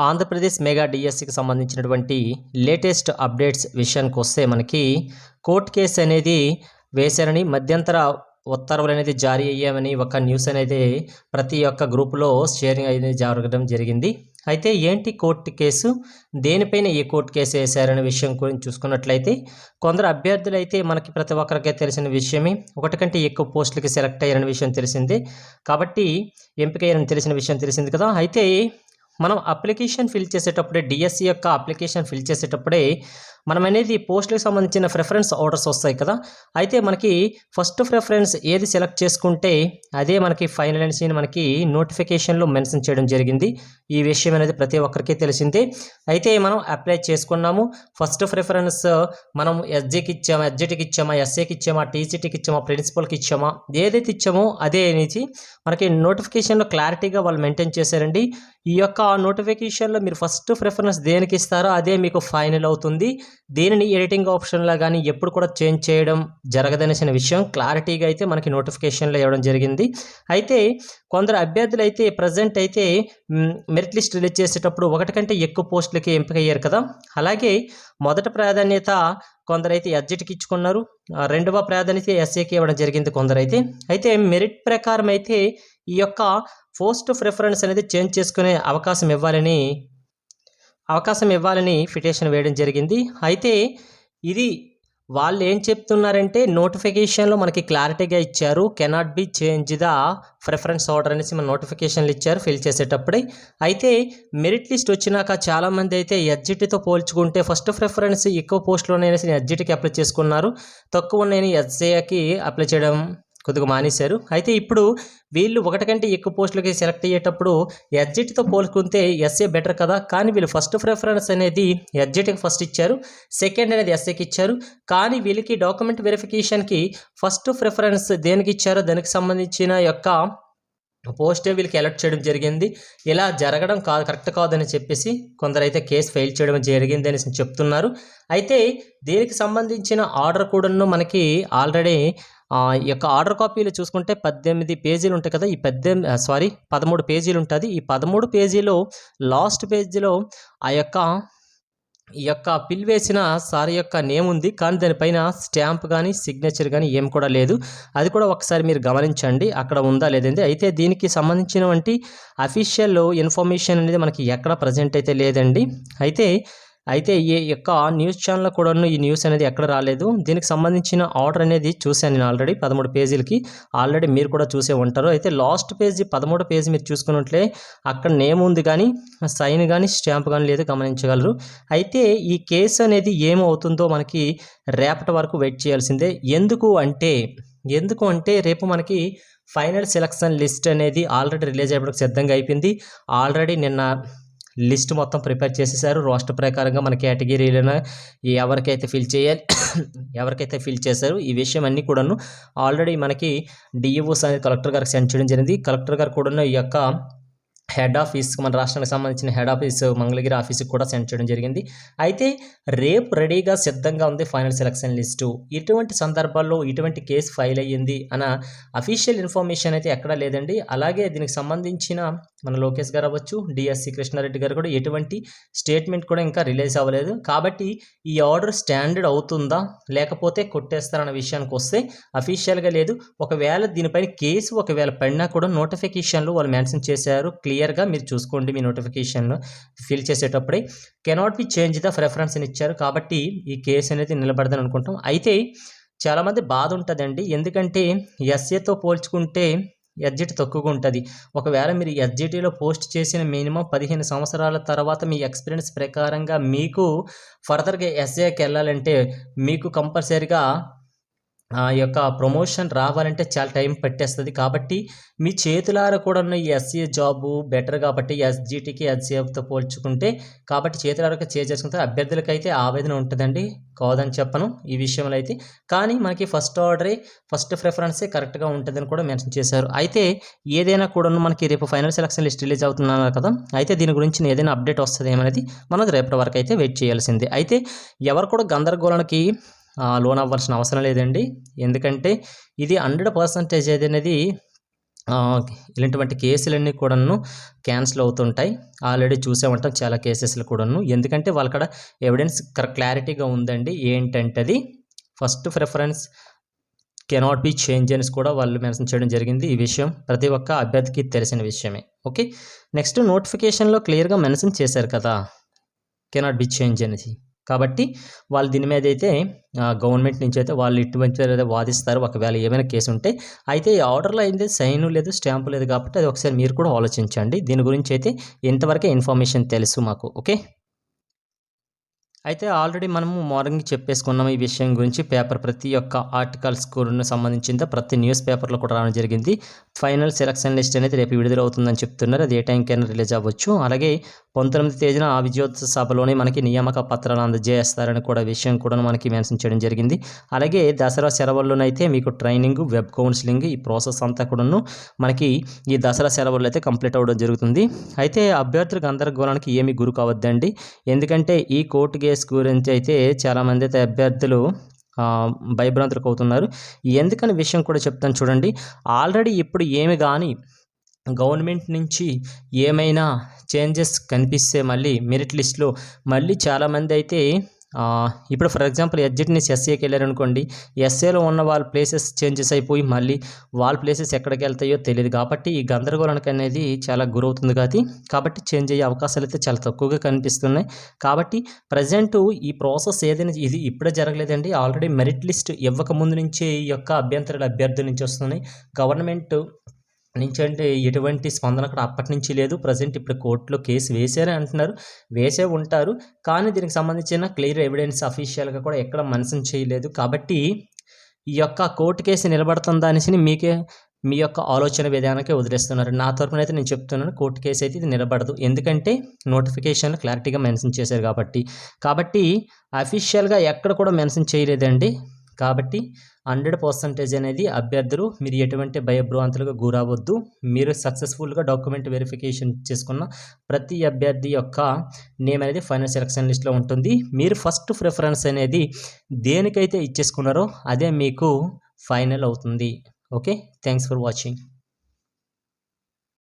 Andhra Pradesh mega డిఎస్సికి సంబంధించినటువంటి latest updates విషయానికి వస్తే మనకి కోర్టు కేసు అనేది వేశారని, మధ్యంతర ఉత్తర్వులు అనేది జారీ అయ్యామని ఒక న్యూస్ అనేది ప్రతి ఒక్క గ్రూపులో షేరింగ్ అనేది జరగడం జరిగింది. అయితే ఏంటి కోర్టు కేసు, దేనిపైన ఈ కోర్టు కేసు వేశారనే విషయం గురించి చూసుకున్నట్లయితే, కొందరు అభ్యర్థులు అయితే మనకి ప్రతి ఒక్కరికి తెలిసిన విషయమే, ఒకటి కంటే ఎక్కువ పోస్టులకి సెలెక్ట్ అయ్యారనే విషయం తెలిసిందే. కాబట్టి ఎంపికయ్యారని తెలిసిన విషయం తెలిసింది కదా. అయితే మనం అప్లికేషన్ ఫిల్ చేసేటప్పుడే, డిఎస్సి యొక్క అప్లికేషన్ ఫిల్ చేసేటప్పుడే మనం అనేది పోస్టులకు సంబంధించిన ప్రిఫరెన్స్ ఆర్డర్స్ వస్తాయి కదా. అయితే మనకి ఫస్ట్ ప్రిఫరెన్స్ ఏది సెలెక్ట్ చేసుకుంటే అదే మనకి ఫైనల్ అనేసి మనకి నోటిఫికేషన్లో మెన్షన్ చేయడం జరిగింది. ఈ విషయం అనేది ప్రతి ఒక్కరికి తెలిసిందే. అయితే మనం అప్లై చేసుకున్నాము. ఫస్ట్ ప్రిఫరెన్స్ మనం ఎస్జీకి ఇచ్చామా, ఎస్జిటికి ఇచ్చామా, ఎస్ఏకి ఇచ్చామా, టీసీటీకి ఇచ్చామా, ప్రిన్సిపల్కి ఇచ్చామా, ఏదైతే ఇచ్చామో అదే అనేది మనకి నోటిఫికేషన్లో క్లారిటీగా వాళ్ళు మెయింటైన్ చేశారండి. ఈ యొక్క నోటిఫికేషన్లో మీరు ఫస్ట్ ప్రిఫరెన్స్ దేనికి ఇస్తారో అదే మీకు ఫైనల్ అవుతుంది. దీనిని ఎడిటింగ్ ఆప్షన్లో కానీ ఎప్పుడు కూడా చేంజ్ చేయడం జరగదనేసిన విషయం క్లారిటీగా అయితే మనకి నోటిఫికేషన్లో ఇవ్వడం జరిగింది. అయితే కొందరు అభ్యర్థులు అయితే ప్రజెంట్ అయితే మెరిట్ లిస్ట్ రిలీజ్ చేసేటప్పుడు ఒకటి కంటే ఎక్కువ పోస్టులకి ఎంపిక అయ్యారు కదా. అలాగే మొదటి ప్రాధాన్యత కొందరైతే ఎస్జిటికి ఇచ్చుకున్నారు, రెండవ ప్రాధాన్యత ఎస్ఏకి ఇవ్వడం జరిగింది కొందరైతే. అయితే మెరిట్ ప్రకారం అయితే ఈ యొక్క ఫస్ట్ ప్రిఫరెన్స్ అనేది చేంజ్ చేసుకునే అవకాశం ఇవ్వాలని పిటిషన్ వేయడం జరిగింది. అయితే ఇది వాళ్ళు ఏం చెప్తున్నారంటే, నోటిఫికేషన్లో మనకి క్లారిటీగా ఇచ్చారు, cannot be change the preference order అనేసి మన నోటిఫికేషన్లు ఇచ్చారు ఫిల్ చేసేటప్పుడే. అయితే మెరిట్ లిస్ట్ వచ్చినాక చాలామంది అయితే ఎస్జిటితో పోల్చుకుంటే ఫస్ట్ ప్రిఫరెన్స్ ఎక్కువ పోస్టులు ఉన్నాయనేసి ఎస్జిటికి అప్లై చేసుకున్నారు, తక్కువ ఉన్నాయని ఎస్ఏకి అప్లై చేయడం కొద్దిగా మానేశారు. అయితే ఇప్పుడు వీళ్ళు ఒకటి కంటే ఎక్కువ పోస్టులకి సెలెక్ట్ అయ్యేటప్పుడు ఎస్జిటితో పోల్చుకుంటే ఎస్ఏ బెటర్ కదా. కానీ వీళ్ళు ఫస్ట్ ప్రిఫరెన్స్ అనేది ఎస్జిటికి ఫస్ట్ ఇచ్చారు, సెకండ్ అనేది ఎస్ఏకి ఇచ్చారు. కానీ వీళ్ళకి డాక్యుమెంట్ వెరిఫికేషన్కి ఫస్ట్ ప్రిఫరెన్స్ దేనికి ఇచ్చారో దానికి సంబంధించిన యొక్క పోస్టే వీళ్ళకి ఎలక్ట్ చేయడం జరిగింది. ఇలా జరగడం కరెక్ట్ కాదని చెప్పేసి కొందరైతే కేసు ఫైల్ చేయడం జరిగింది అనేసి చెప్తున్నారు. అయితే దీనికి సంబంధించిన ఆర్డర్ కూడాను మనకి ఆల్రెడీ ఈ యొక్క ఆర్డర్ కాపీలు చూసుకుంటే 18 పేజీలు ఉంటాయి కదా. ఈ 13 పేజీలు ఉంటుంది. ఈ 13 పేజీలో లాస్ట్ పేజీలో ఈ యొక్క పిల్ వేసిన సార్ యొక్క నేమ్ ఉంది, కానీ దానిపైన స్టాంప్ కానీ సిగ్నేచర్ కానీ ఏం కూడా లేదు. అది కూడా ఒకసారి మీరు గమనించండి అక్కడ ఉందా లేదండి. అయితే దీనికి సంబంధించినటువంటి అఫీషియల్ ఇన్ఫర్మేషన్ అనేది మనకి ఎక్కడ ప్రజెంట్ అయితే లేదండి. అయితే ఈ యొక్క న్యూస్ ఛానల్లో కూడా ఈ న్యూస్ అనేది ఎక్కడ రాలేదు. దీనికి సంబంధించిన ఆర్డర్ అనేది చూశాను నేను ఆల్రెడీ 13 పేజీలకి, ఆల్రెడీ మీరు కూడా చూసే ఉంటారు. అయితే లాస్ట్ పేజీ 13 పేజీ మీరు చూసుకున్నట్లే అక్కడ నేమ్ ఉంది కానీ సైన్ కానీ స్టాంప్ కానీ లేదు, గమనించగలరు. అయితే ఈ కేసు అనేది ఏమవుతుందో మనకి రేపటి వరకు వెయిట్ చేయాల్సిందే. ఎందుకు అంటే రేపు మనకి ఫైనల్ సెలక్షన్ లిస్ట్ అనేది ఆల్రెడీ రిలీజ్ అయ్యేప్పటికి సిద్ధంగా అయిపోయింది. ఆల్రెడీ నిన్న లిస్ట్ మొత్తం ప్రిపేర్ చేసేసారు. రోస్టర్ ప్రకారంగా మన కేటగిరీలను ఎవరికైతే ఫిల్ చేశారు ఈ విషయం అన్నీ కూడాను ఆల్రెడీ మనకి డిఈఓస్ అనేది కలెక్టర్ గారికి సెండ్ చేయడం జరిగింది. కలెక్టర్ గారు కూడా ఈ యొక్క హెడ్ ఆఫీస్, మన రాష్ట్రానికి సంబంధించిన హెడ్ ఆఫీస్ మంగళగిరి ఆఫీస్కి కూడా సెండ్ చేయడం జరిగింది. అయితే రేపు రెడీగా సిద్ధంగా ఉంది ఫైనల్ సెలక్షన్ లిస్టు. ఇటువంటి సందర్భాల్లో ఇటువంటి కేసు ఫైల్ అయ్యింది అన్న అఫీషియల్ ఇన్ఫర్మేషన్ అయితే ఎక్కడా లేదండి. అలాగే దీనికి సంబంధించిన మన లోకేష్ గారు అవ్వచ్చు, డిఎస్సి కృష్ణారెడ్డి గారు కూడా ఎటువంటి స్టేట్మెంట్ కూడా ఇంకా రిలీజ్ అవ్వలేదు. కాబట్టి ఈ ఆర్డర్ స్టాండర్డ్ అవుతుందా లేకపోతే కొట్టేస్తారన్న విషయానికి వస్తే అఫీషియల్గా లేదు. ఒకవేళ దీనిపైన కేసు ఒకవేళ పడినా కూడా నోటిఫికేషన్లో వాళ్ళు మెన్షన్ చేశారు క్లియర్గా, మీరు చూసుకోండి మీ నోటిఫికేషన్లో ఫిల్ చేసేటప్పుడే cannot be change the preference అని ఇచ్చారు. కాబట్టి ఈ కేసు అనేది నిలబడదని అనుకుంటాం. అయితే చాలామంది బాధ ఉంటుందండి, ఎందుకంటే ఎస్ఏతో పోల్చుకుంటే ఎస్జిటి తక్కువగా ఉంటుంది. ఒకవేళ మీరు ఎస్జిటిలో పోస్ట్ చేసిన మినిమం 15 సంవత్సరాల తర్వాత మీ ఎక్స్పీరియన్స్ ప్రకారంగా మీకు ఫర్దర్గా ఎస్ఏకి వెళ్ళాలంటే మీకు కంపల్సరీగా ఆ యొక్క ప్రమోషన్ రావాలంటే చాలా టైం పట్టేస్తుంది. కాబట్టి మీ చేతులారా కూడా ఉన్న ఈ ఎస్ఏ జాబు బెటర్ కాబట్టి ఎస్జిటికి ఎస్ఏతో పోల్చుకుంటే, కాబట్టి చేతులారా చేసుకుంటే అభ్యర్థులకైతే ఆవేదన ఉంటుందండి, కాదని చెప్పను ఈ విషయంలో అయితే. కానీ మనకి ఫస్ట్ ప్రిఫరెన్సే కరెక్ట్గా ఉంటుందని కూడా మెన్షన్ చేశారు. అయితే ఏదైనా కూడా మనకి రేపు ఫైనల్ సెలక్షన్ లిస్ట్ రిలీజ్ అవుతున్నారు కదా. అయితే దీని గురించి ఏదైనా అప్డేట్ వస్తుంది ఏమనేది మనం రేపటి వరకు అయితే వెయిట్ చేయాల్సిందే. అయితే ఎవరు కూడా గందరగోళానికి లోన్ అవ్వాల్సిన అవసరం లేదండి. ఎందుకంటే ఇది 100% అనేది ఇలాంటి కేసులన్నీ కూడాను క్యాన్సిల్ అవుతుంటాయి. ఆల్రెడీ చూసే ఉంటాం చాలా కేసెస్‌లో కూడాను. ఎందుకంటే వాళ్ళక్కడ ఎవిడెన్స్ క్లారిటీగా ఉందండి. ఏంటంటే అది first preference cannot be change అనేసి కూడా వాళ్ళు మెన్షన్ చేయడం జరిగింది. ఈ విషయం ప్రతి ఒక్క అభ్యర్థికి తెలిసిన విషయమే. ఓకే. నెక్స్ట్ నోటిఫికేషన్‌లో క్లియర్‌గా మెన్షన్ చేశారు కదా! కెనాట్ బి చేంజ్ అనేసి. కాబట్టి వాళ్ళు దీని మీద అయితే గవర్నమెంట్ నుంచి అయితే వాళ్ళు ఇటువంటి వాదిస్తారు ఒకవేళ ఏమైనా కేసు ఉంటే. అయితే ఈ ఆర్డర్‌లో అయితే సైన్ లేదు, స్టాంప్ లేదు కాబట్టి అది ఒకసారి మీరు కూడా ఆలోచించండి. దీని గురించి అయితే ఇంతవరకే ఇన్ఫర్మేషన్ తెలుసు మాకు. ఓకే. అయితే ఆల్రెడీ మనము మార్నింగ్ చెప్పేసుకున్నాం ఈ విషయం గురించి. పేపర్ ప్రతి ఒక్క ఆర్టికల్స్ కూడా సంబంధించింది ప్రతి న్యూస్ పేపర్లో కూడా రావడం జరిగింది. ఫైనల్ సెలక్షన్ లిస్ట్ అనేది రేపు విడుదల అవుతుందని చెప్తున్నారు. అది ఏ టైంకైనా రిలీజ్ అవ్వచ్చు. అలాగే 19వ తేదీన ఆ విజయోత్సవ సభలోనే మనకి నియామక పత్రాలు అందజేస్తారని కూడా విషయం కూడా మనకి మెన్షన్ చేయడం జరిగింది. అలాగే దసరా సెలవుల్లోనైతే మీకు ట్రైనింగ్, వెబ్ కౌన్సిలింగ్ ఈ ప్రాసెస్ అంతా కూడాను మనకి ఈ దసరా సెలవుల్లో అయితే కంప్లీట్ అవ్వడం జరుగుతుంది. అయితే అభ్యర్థుల గందరగోళానికి ఏమీ గురి కావద్దండి. ఎందుకంటే ఈ కోర్టు కేసు గురించి అయితే చాలామంది అయితే అభ్యర్థులు భయభ్రాంతులకు అవుతున్నారు. ఎందుకని విషయం కూడా చెప్తాను చూడండి. ఆల్రెడీ ఇప్పుడు ఏమి కానీ గవర్నమెంట్ నుంచి ఏమైనా చేంజెస్ కనిపిస్తే మళ్ళీ మెరిట్ లిస్ట్లో మళ్ళీ చాలామంది అయితే ఇప్పుడు ఫర్ ఎగ్జాంపుల్ ఎడ్జిట్ నుంచి ఎస్ఏకి వెళ్ళారనుకోండి. ఎస్ఏలో ఉన్న వాళ్ళ ప్లేసెస్ చేంజెస్ అయిపోయి మళ్ళీ వాళ్ళ ప్లేసెస్ ఎక్కడికి వెళ్తాయో తెలియదు. కాబట్టి ఈ గందరగోళానికి అనేది చాలా గురవుతుంది కాబట్టి చేంజ్ అయ్యే అవకాశాలు అయితే చాలా తక్కువగా కనిపిస్తున్నాయి. కాబట్టి ప్రజెంటు ఈ ప్రాసెస్ ఏదైనా ఇది ఇప్పుడే జరగలేదండి. ఆల్రెడీ మెరిట్ లిస్ట్ ఇవ్వకముందు నుంచే ఈ యొక్క అభ్యర్థుల నుంచి వస్తున్నాయి. గవర్నమెంట్ నుంచి అంటే ఎటువంటి స్పందన అక్కడ అప్పటి నుంచి లేదు. ప్రజెంట్ ఇప్పుడు కోర్టులో కేసు వేశారని అంటున్నారు. వేసే ఉంటారు. కానీ దీనికి సంబంధించిన క్లియర్ ఎవిడెన్స్ అఫీషియల్గా కూడా ఎక్కడ మెన్షన్ చేయలేదు. కాబట్టి ఈ యొక్క కోర్టు కేసు నిలబడుతుందా అనేసి మీ యొక్క ఆలోచన విధానానికి వదిలేస్తున్నారు. నా తరపున అయితే నేను చెప్తున్నాను కోర్టు కేసు అయితే ఇది నిలబడదు. ఎందుకంటే నోటిఫికేషన్లో క్లారిటీగా మెన్షన్ చేశారు కాబట్టి అఫీషియల్గా ఎక్కడ కూడా మెన్షన్ చేయలేదండి. కాబట్టి 100% అనేది అభ్యర్థులు మీరు ఎటువంటి భయభ్రాంతులకు గురవద్దు. మీరు సక్సెస్ఫుల్గా డాక్యుమెంట్ వెరిఫికేషన్ చేసుకున్న ప్రతి అభ్యర్థి యొక్క నేమ్ అనేది ఫైనల్ సెలక్షన్ లిస్ట్లో ఉంటుంది. మీరు ఫస్ట్ ప్రిఫరెన్స్ అనేది దేనికైతే ఇచ్చేసుకున్నారో అదే మీకు ఫైనల్ అవుతుంది. ఓకే. Thanks for watching.